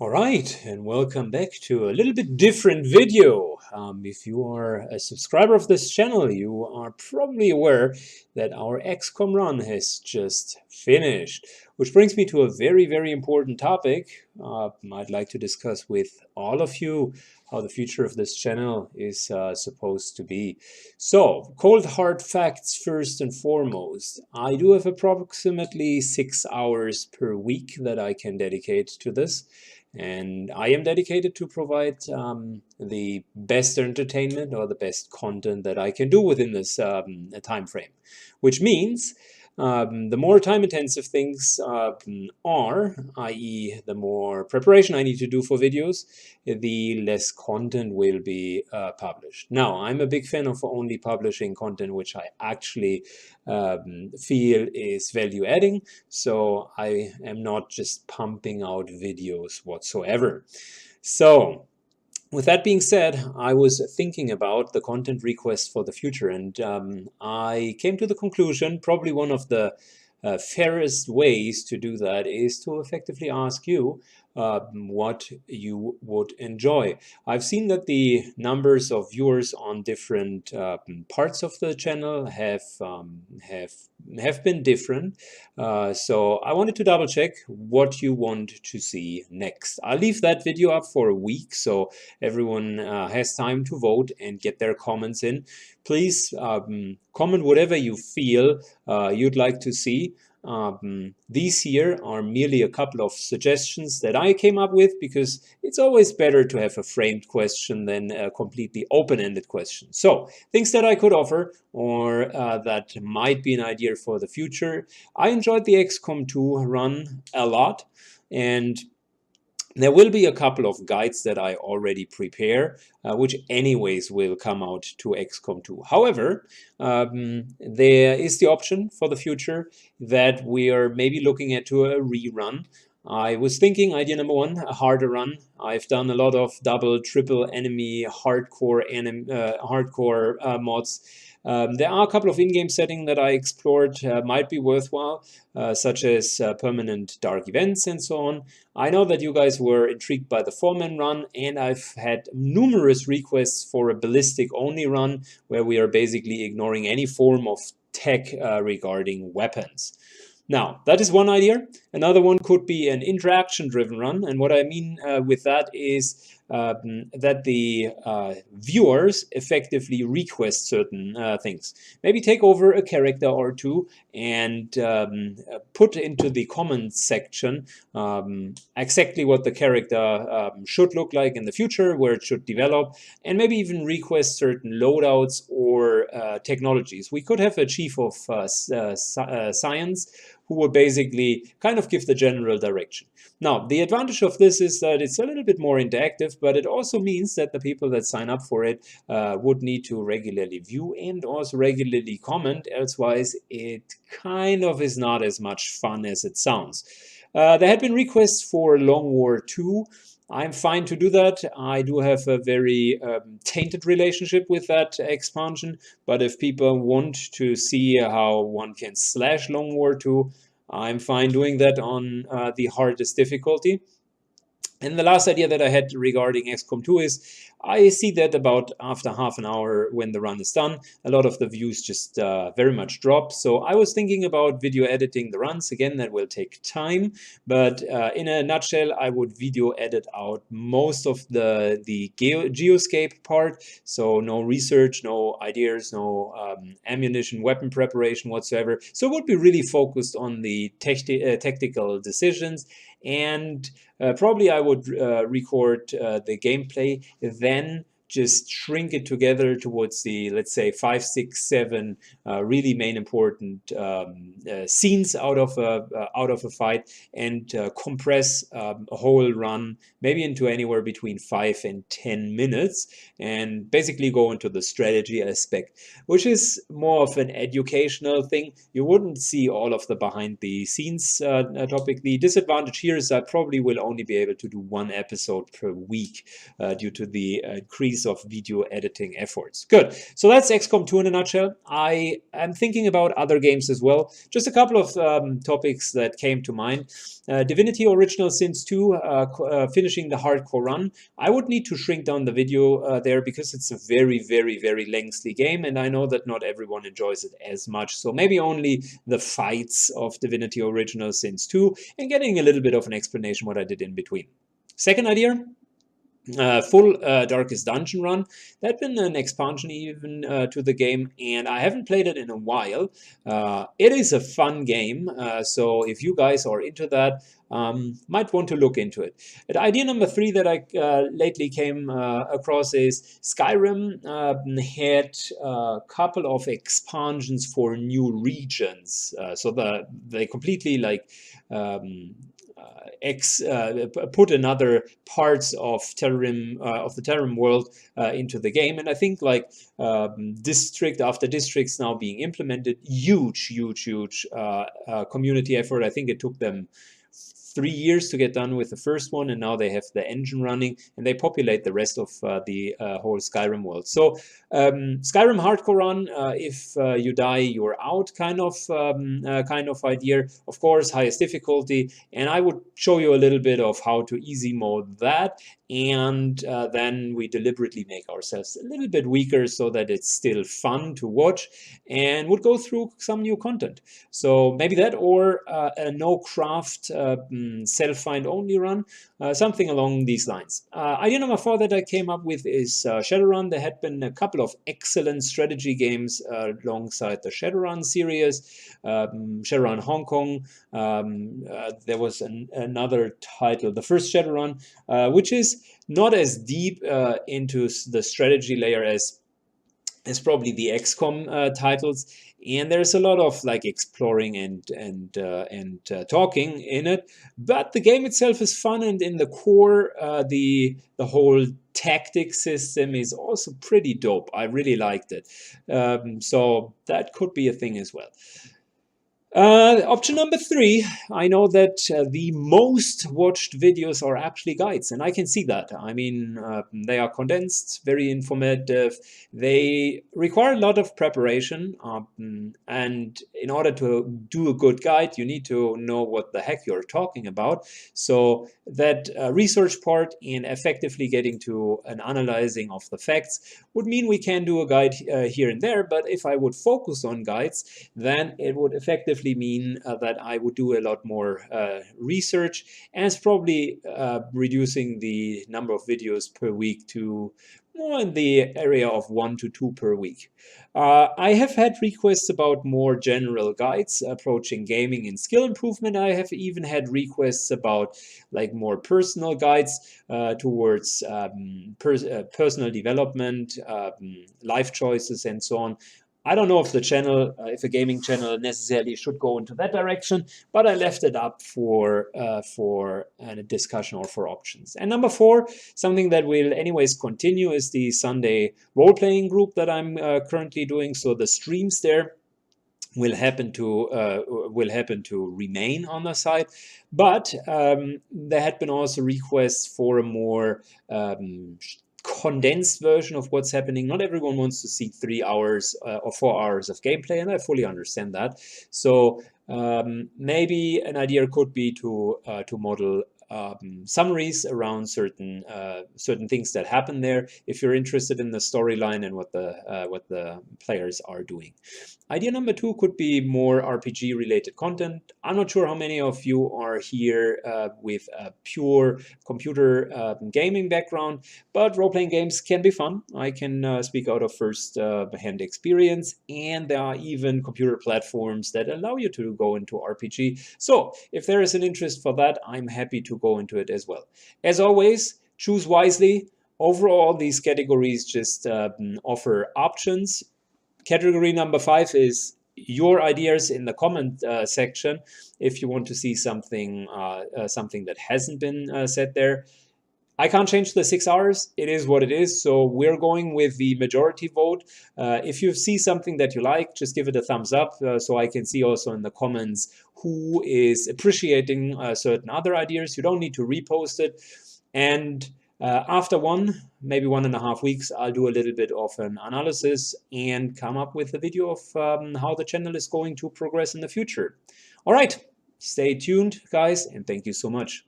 All right, and welcome back to a little bit different video. If you are a subscriber of this channel, you are probably aware that our XCOM run has just finished, which brings me to a very, very important topic I'd like to discuss with all of you, how the future of this channel is supposed to be. So, cold hard facts first and foremost. I do have approximately 6 hours per week that I can dedicate to this. And I am dedicated to provide the best entertainment or the best content that I can do within this time frame, which means the more time-intensive things are, i.e. the more preparation I need to do for videos, the less content will be published. Now, I'm a big fan of only publishing content which I actually feel is value-adding, so I am not just pumping out videos whatsoever. So, with that being said, I was thinking about the content requests for the future, and I came to the conclusion probably one of the fairest ways to do that is to effectively ask you what you would enjoy. I've seen that the numbers of viewers on different parts of the channel have been different. So I wanted to double check what you want to see next. I'll leave that video up for a week, so everyone has time to vote and get their comments in. Please comment whatever you feel you'd like to see. These here are merely a couple of suggestions that I came up with, because it's always better to have a framed question than a completely open-ended question. So, things that I could offer or that might be an idea for the future. I enjoyed the XCOM 2 run a lot, and there will be a couple of guides that I already prepare, which anyways will come out to XCOM 2. However, there is the option for the future that we are maybe looking at to a rerun. I was thinking, idea number one, a harder run. I've done a lot of double, triple enemy, hardcore mods. There are a couple of in-game settings that I explored might be worthwhile, such as permanent dark events and so on. I know that you guys were intrigued by the 4-man run, and I've had numerous requests for a ballistic-only run, where we are basically ignoring any form of tech regarding weapons. Now, that is one idea. Another one could be an interaction-driven run, and what I mean with that is that the viewers effectively request certain things. Maybe take over a character or two and put into the comments section exactly what the character should look like in the future, where it should develop, and maybe even request certain loadouts or technologies. We could have a chief of science who would basically kind of give the general direction. Now, the advantage of this is that it's a little bit more interactive, but it also means that the people that sign up for it would need to regularly view and also regularly comment, elsewise it kind of is not as much fun as it sounds. There had been requests for Long War 2. I'm fine to do that. I do have a very tainted relationship with that expansion, but if people want to see how one can slash Long War 2, I'm fine doing that on the hardest difficulty. And the last idea that I had regarding XCOM 2 is, I see that about after half an hour when the run is done, a lot of the views just very much drop. So I was thinking about video editing the runs. Again, that will take time, but in a nutshell, I would video edit out most of the geoscape part. So no research, no ideas, no ammunition, weapon preparation whatsoever. So it would be really focused on the tactical decisions, and probably I would record the gameplay, then just shrink it together towards the, let's say, 5, 6, 7 really main important scenes out of a fight, and compress a whole run maybe into anywhere between 5 and 10 minutes, and basically go into the strategy aspect, which is more of an educational thing. You wouldn't see all of the behind the scenes topic. The disadvantage here is I probably will only be able to do one episode per week due to the increased piece of video editing efforts. Good. So that's XCOM 2 in a nutshell. I am thinking about other games as well. Just a couple of topics that came to mind. Divinity Original Sins 2, finishing the hardcore run. I would need to shrink down the video there because it's a very, very, very lengthy game, and I know that not everyone enjoys it as much. So maybe only the fights of Divinity Original Sins 2 and getting a little bit of an explanation what I did in between. Second idea, full Darkest Dungeon run. That had been an expansion even to the game, and I haven't played it in a while. It is a fun game, so if you guys are into that, might want to look into it. And idea number 3 that I lately came across is Skyrim had a couple of expansions for new regions. So they completely like put another parts of the Terran world into the game, and I think like district after districts now being implemented, huge community effort. I think it took them 3 years to get done with the first one, and now they have the engine running and they populate the rest of the whole Skyrim world. So Skyrim hardcore run, if you die, you're out kind of idea. Of course, highest difficulty, and I would show you a little bit of how to easy mode that, and then we deliberately make ourselves a little bit weaker so that it's still fun to watch, and would go through some new content. So maybe that, or a no craft self-find only run, something along these lines. Idea number 4 that I came up with is Shadowrun. There had been a couple of excellent strategy games alongside the Shadowrun series. Shadowrun Hong Kong. There was another title, the first Shadowrun, which is not as deep into the strategy layer as probably the XCOM titles, and there's a lot of like exploring and talking in it, but the game itself is fun, and in the core the whole tactic system is also pretty dope. I really liked it, so that could be a thing as well. Option number 3, I know that the most watched videos are actually guides, and I can see that. I mean, they are condensed, very informative, they require a lot of preparation, and in order to do a good guide, you need to know what the heck you're talking about. So that research part and effectively getting to an analyzing of the facts would mean we can do a guide here and there, but if I would focus on guides, then it would effectively mean that I would do a lot more research, and it's probably reducing the number of videos per week to more in the area of 1 to 2 per week. I have had requests about more general guides approaching gaming and skill improvement. I have even had requests about like more personal guides towards personal development, life choices, and so on. I don't know if the channel, if a gaming channel necessarily should go into that direction, but I left it up for a discussion or for options. And number 4, something that will anyways continue, is the Sunday role-playing group that I'm currently doing. So the streams there will happen to remain on the site, but there had been also requests for a more condensed version of what's happening. Not everyone wants to see 3 hours or 4 hours of gameplay, and I fully understand that. So maybe an idea could be to model summaries around certain things that happen there, if you're interested in the storyline and what the players are doing. Idea number 2 could be more RPG related content. I'm not sure how many of you are here with a pure computer gaming background, but role-playing games can be fun. I can speak out of first-hand experience, and there are even computer platforms that allow you to go into RPG. So if there is an interest for that, I'm happy to go into it as well. As always, choose wisely. Overall, these categories just offer options. Category number 5 is your ideas in the comment section. If you want to see something that hasn't been said there. I can't change the 6 hours. It is what it is. So we're going with the majority vote. If you see something that you like, just give it a thumbs up so I can see also in the comments who is appreciating certain other ideas. You don't need to repost it. And After maybe 1.5 weeks, I'll do a little bit of an analysis and come up with a video of how the channel is going to progress in the future. All right, stay tuned, guys, and thank you so much.